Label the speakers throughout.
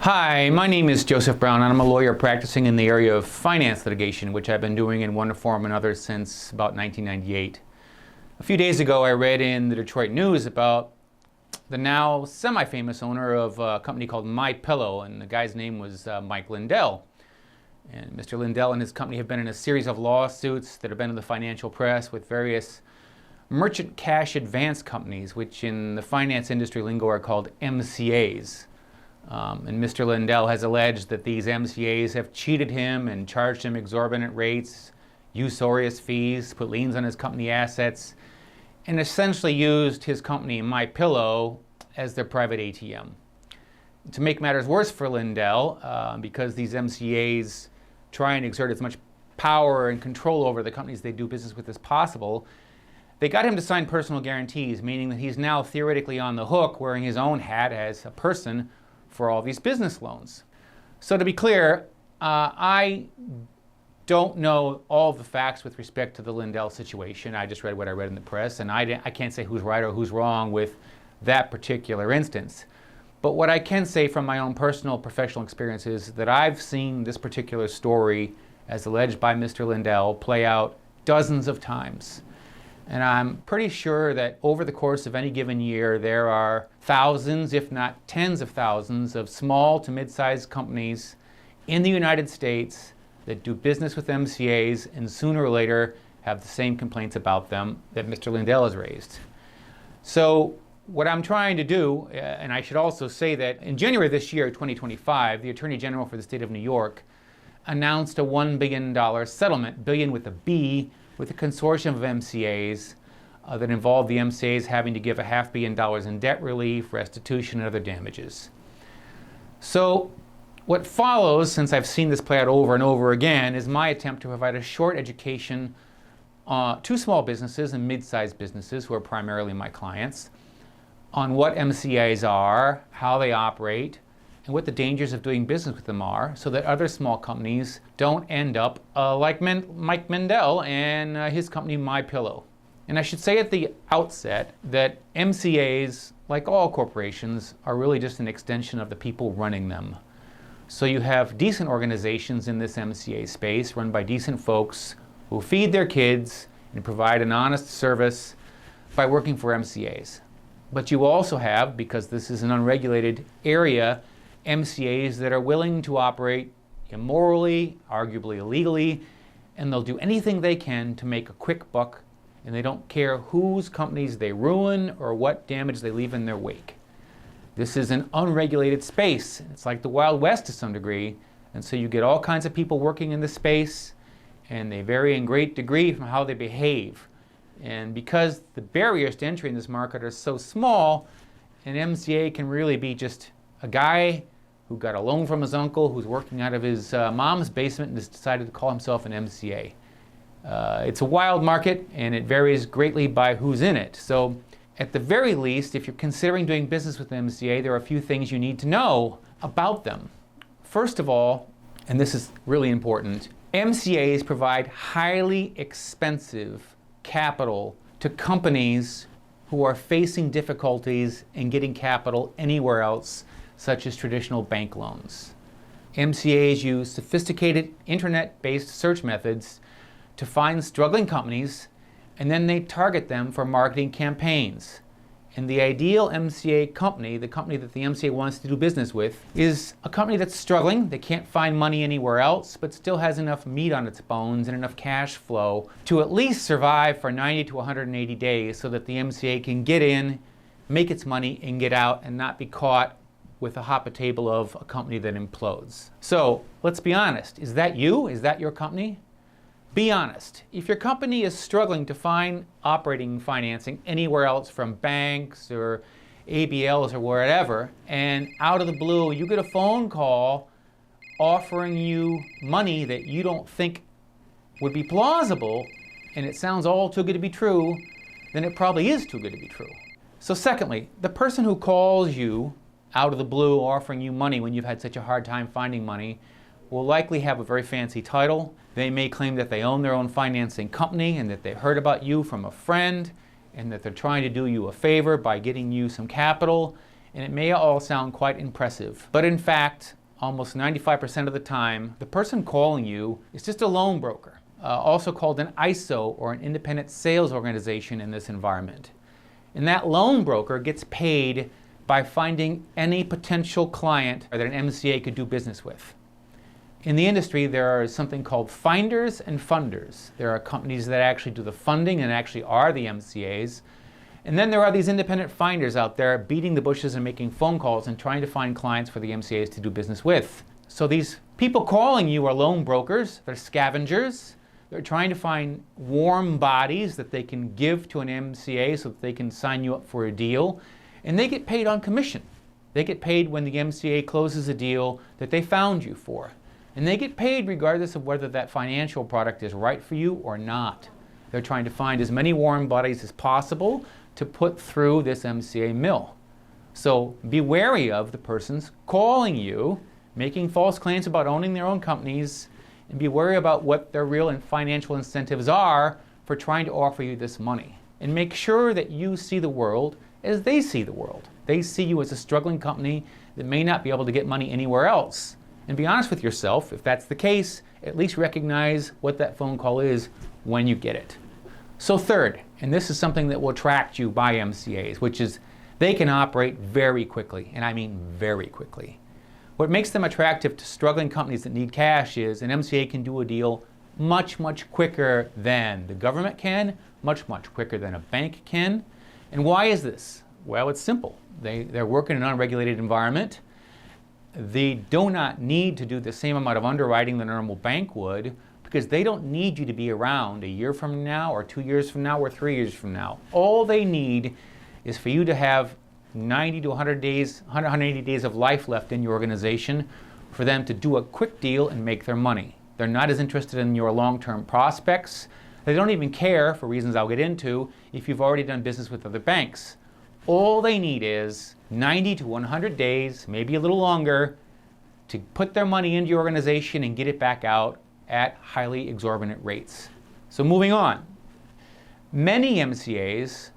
Speaker 1: Hi, my name is Joseph Brown, and I'm a lawyer practicing in the area of finance litigation, which I've been doing in one form or another since about 1998. A few days ago, I read in the Detroit News about the now semi-famous owner of a company called MyPillow, and the guy's name was Mike Lindell. And Mr. Lindell and his company have been in a series of lawsuits that have been in the financial press with various merchant cash advance companies, which in the finance industry lingo are called MCAs. And Mr. Lindell has alleged that these MCAs have cheated him and charged him exorbitant rates, usurious fees, put liens on his company assets, and essentially used his company, MyPillow, as their private ATM. To make matters worse for Lindell, because these MCAs try and exert as much power and control over the companies they do business with as possible, they got him to sign personal guarantees, meaning that he's now theoretically on the hook, wearing his own hat as a person for all these business loans. So to be clear, I don't know all the facts with respect to the Lindell situation. I just read what I read in the press, and I can't say who's right or who's wrong with that particular instance. But what I can say from my own personal professional experience is that I've seen this particular story, as alleged by Mr. Lindell, play out dozens of times. And I'm pretty sure that over the course of any given year, there are thousands, if not tens of thousands, of small to mid-sized companies in the United States that do business with MCAs and sooner or later have the same complaints about them that Mr. Lindell has raised. So what I'm trying to do, and I should also say that in January this year, 2025, the Attorney General for the state of New York announced a $1 billion settlement, billion with a B, with a consortium of MCAs that involved the MCAs having to give $500 million in debt relief, restitution, and other damages. So what follows, since I've seen this play out over and over again, is my attempt to provide a short education to small businesses and mid-sized businesses, who are primarily my clients, on what MCAs are, how they operate, and what the dangers of doing business with them are, so that other small companies don't end up like Mike Lindell and his company MyPillow. And I should say at the outset that MCAs, like all corporations, are really just an extension of the people running them. So you have decent organizations in this MCA space run by decent folks who feed their kids and provide an honest service by working for MCAs. But you also have, because this is an unregulated area, MCAs that are willing to operate immorally, arguably illegally, and they'll do anything they can to make a quick buck, and they don't care whose companies they ruin or what damage they leave in their wake. This is an unregulated space. It's like the Wild West to some degree, and so you get all kinds of people working in this space, and they vary in great degree from how they behave. And because the barriers to entry in this market are so small, an MCA can really be just a guy who got a loan from his uncle, who's working out of his mom's basement and has decided to call himself an MCA. It's a wild market, and it varies greatly by who's in it. So at the very least, if you're considering doing business with an MCA, there are a few things you need to know about them. First of all, and this is really important, MCAs provide highly expensive capital to companies who are facing difficulties in getting capital anywhere else, such as traditional bank loans. MCAs use sophisticated internet-based search methods to find struggling companies, and then they target them for marketing campaigns. And the ideal MCA company, the company that the MCA wants to do business with, is a company that's struggling, they can't find money anywhere else, but still has enough meat on its bones and enough cash flow to at least survive for 90 to 180 days so that the MCA can get in, make its money, and get out and not be caught with a hot potato of a company that implodes. So let's be honest. Is that you? Is that your company? Be honest. If your company is struggling to find operating financing anywhere else from banks or ABLs or wherever, and out of the blue you get a phone call offering you money that you don't think would be plausible, and it sounds all too good to be true, then it probably is too good to be true. So secondly, the person who calls you out of the blue offering you money when you've had such a hard time finding money will likely have a very fancy title. They may claim that they own their own financing company and that they heard about you from a friend and that they're trying to do you a favor by getting you some capital. And it may all sound quite impressive, but in fact, almost 95% of the time, the person calling you is just a loan broker, also called an ISO, or an independent sales organization in this environment. And that loan broker gets paid by finding any potential client that an MCA could do business with. In the industry, there are something called finders and funders. There are companies that actually do the funding and actually are the MCAs. And then there are these independent finders out there beating the bushes and making phone calls and trying to find clients for the MCAs to do business with. So these people calling you are loan brokers, they're scavengers. They're trying to find warm bodies that they can give to an MCA so that they can sign you up for a deal. And they get paid on commission. They get paid when the MCA closes a deal that they found you for. And they get paid regardless of whether that financial product is right for you or not. They're trying to find as many warm bodies as possible to put through this MCA mill. So be wary of the persons calling you, making false claims about owning their own companies, and be wary about what their real and financial incentives are for trying to offer you this money. And make sure that you see the world as they see the world. They see you as a struggling company that may not be able to get money anywhere else. And be honest with yourself. If that's the case, at least recognize what that phone call is when you get it. So third, and this is something that will attract you by MCAs, which is they can operate very quickly, and I mean very quickly. What makes them attractive to struggling companies that need cash is an MCA can do a deal much, much quicker than the government can, much, much quicker than a bank can. And why is this? Well, it's simple. They're working in an unregulated environment. They do not need to do the same amount of underwriting that a normal bank would, because they don't need you to be around a year from now or 2 years from now or 3 years from now. All they need is for you to have 90 to 100 days, 180 days of life left in your organization for them to do a quick deal and make their money. They're not as interested in your long-term prospects. They don't even care, for reasons I'll get into, if you've already done business with other banks. All they need is 90 to 100 days, maybe a little longer, to put their money into your organization and get it back out at highly exorbitant rates. So moving on. Many MCAs,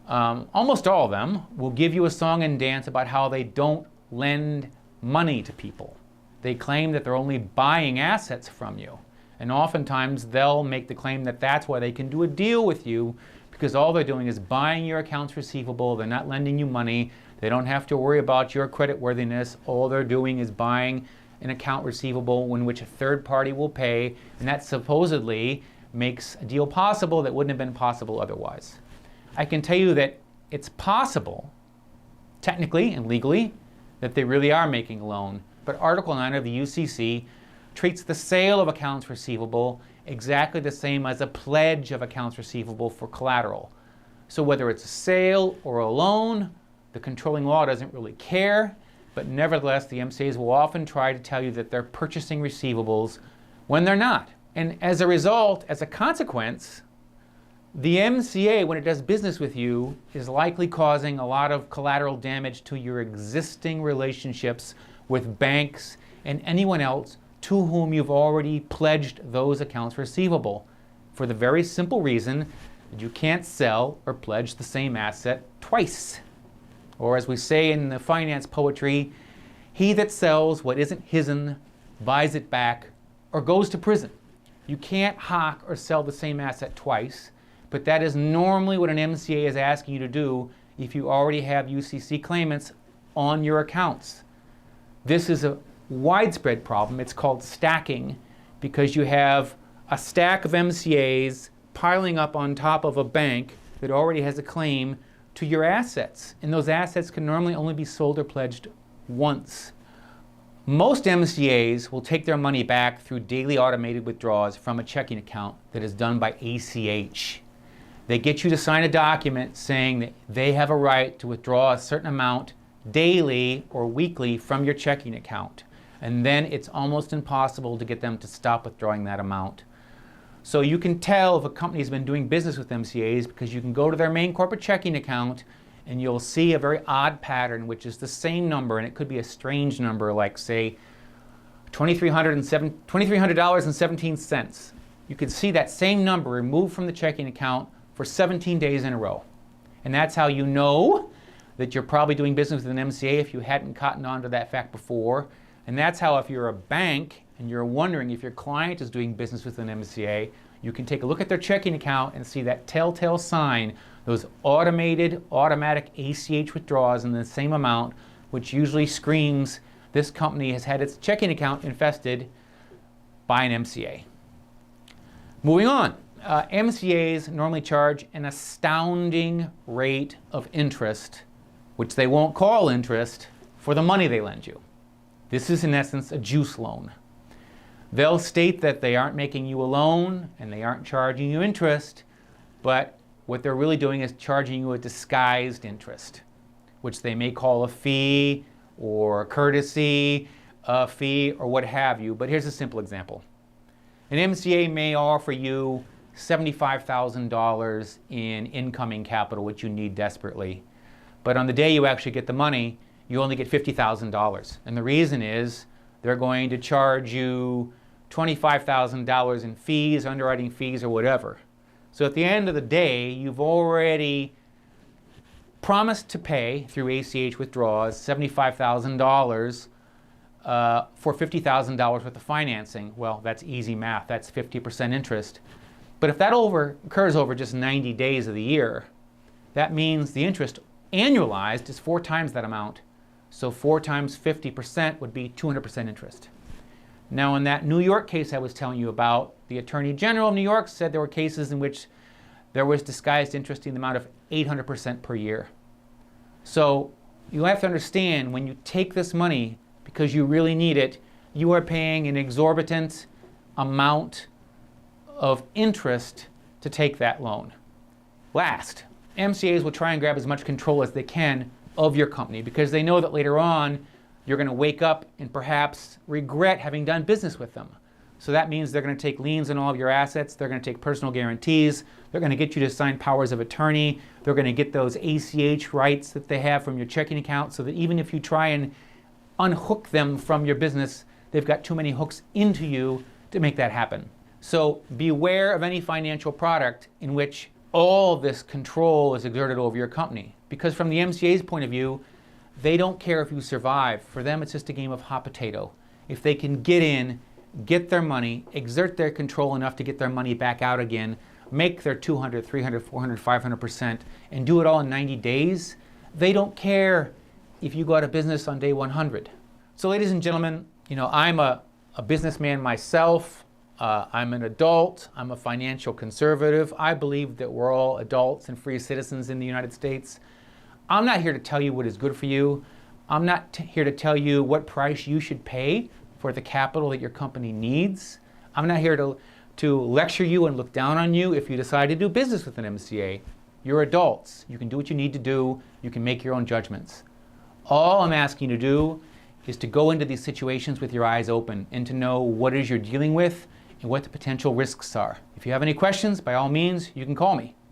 Speaker 1: almost all of them, will give you a song and dance about how they don't lend money to people. They claim that they're only buying assets from you. And oftentimes they'll make the claim that that's why they can do a deal with you, because all they're doing is buying your accounts receivable. They're not lending you money. They don't have to worry about your credit worthiness. All they're doing is buying an account receivable in which a third party will pay, and that supposedly makes a deal possible that wouldn't have been possible otherwise. I can tell you that it's possible, technically and legally, that they really are making a loan, but Article 9 of the UCC treats the sale of accounts receivable exactly the same as a pledge of accounts receivable for collateral. So whether it's a sale or a loan, the controlling law doesn't really care, but nevertheless, the MCAs will often try to tell you that they're purchasing receivables when they're not. And as a result, as a consequence, the MCA, when it does business with you, is likely causing a lot of collateral damage to your existing relationships with banks and anyone else to whom you've already pledged those accounts receivable, for the very simple reason that you can't sell or pledge the same asset twice. Or as we say in the finance poetry, he that sells what isn't his'n buys it back or goes to prison. You can't hawk or sell the same asset twice, but that is normally what an MCA is asking you to do if you already have UCC claimants on your accounts. This is a widespread problem. It's called stacking, because you have a stack of MCAs piling up on top of a bank that already has a claim to your assets, and those assets can normally only be sold or pledged once. Most MCAs will take their money back through daily automated withdrawals from a checking account that is done by ACH. They get you to sign a document saying that they have a right to withdraw a certain amount daily or weekly from your checking account, and then it's almost impossible to get them to stop withdrawing that amount. So you can tell if a company's been doing business with MCAs because you can go to their main corporate checking account and you'll see a very odd pattern, which is the same number, and it could be a strange number, like say $2,300.17. You could see that same number removed from the checking account for 17 days in a row. And that's how you know that you're probably doing business with an MCA if you hadn't cottoned on to that fact before. And that's how, if you're a bank and you're wondering if your client is doing business with an MCA, you can take a look at their checking account and see that telltale sign, those automatic ACH withdrawals in the same amount, which usually screams this company has had its checking account infested by an MCA. Moving on, MCAs normally charge an astounding rate of interest, which they won't call interest, for the money they lend you. This is in essence a juice loan. They'll state that they aren't making you a loan and they aren't charging you interest, but what they're really doing is charging you a disguised interest, which they may call a fee or a courtesy fee or what have you. But here's a simple example. An MCA may offer you $75,000 in incoming capital, which you need desperately. But on the day you actually get the money, you only get $50,000. And the reason is they're going to charge you $25,000 in fees, underwriting fees, or whatever. So at the end of the day, you've already promised to pay through ACH withdrawals $75,000 for $50,000 worth of financing. Well, that's easy math. That's 50% interest. But if that occurs over just 90 days of the year, that means the interest annualized is 4 times that amount. So 4 times 50% would be 200% interest. Now, in that New York case I was telling you about, the Attorney General of New York said there were cases in which there was disguised interest in the amount of 800% per year. So you have to understand, when you take this money because you really need it, you are paying an exorbitant amount of interest to take that loan. Last, MCAs will try and grab as much control as they can of your company because they know that later on you're going to wake up and perhaps regret having done business with them. So that means they're going to take liens on all of your assets, they're going to take personal guarantees, they're going to get you to sign powers of attorney, they're going to get those ACH rights that they have from your checking account, so that even if you try and unhook them from your business, they've got too many hooks into you to make that happen. So beware of any financial product in which all this control is exerted over your company. Because from the MCA's point of view, they don't care if you survive. For them, it's just a game of hot potato. If they can get in, get their money, exert their control enough to get their money back out again, make their 200, 300, 400, 500%, and do it all in 90 days, they don't care if you go out of business on day 100. So ladies and gentlemen, I'm a businessman myself. I'm an adult. I'm a financial conservative. I believe that we're all adults and free citizens in the United States. I'm not here to tell you what is good for you. I'm not here to tell you what price you should pay for the capital that your company needs. I'm not here to lecture you and look down on you if you decide to do business with an MCA. You're adults. You can do what you need to do. You can make your own judgments. All I'm asking you to do is to go into these situations with your eyes open and to know what it is you're dealing with and what the potential risks are. If you have any questions, by all means, you can call me.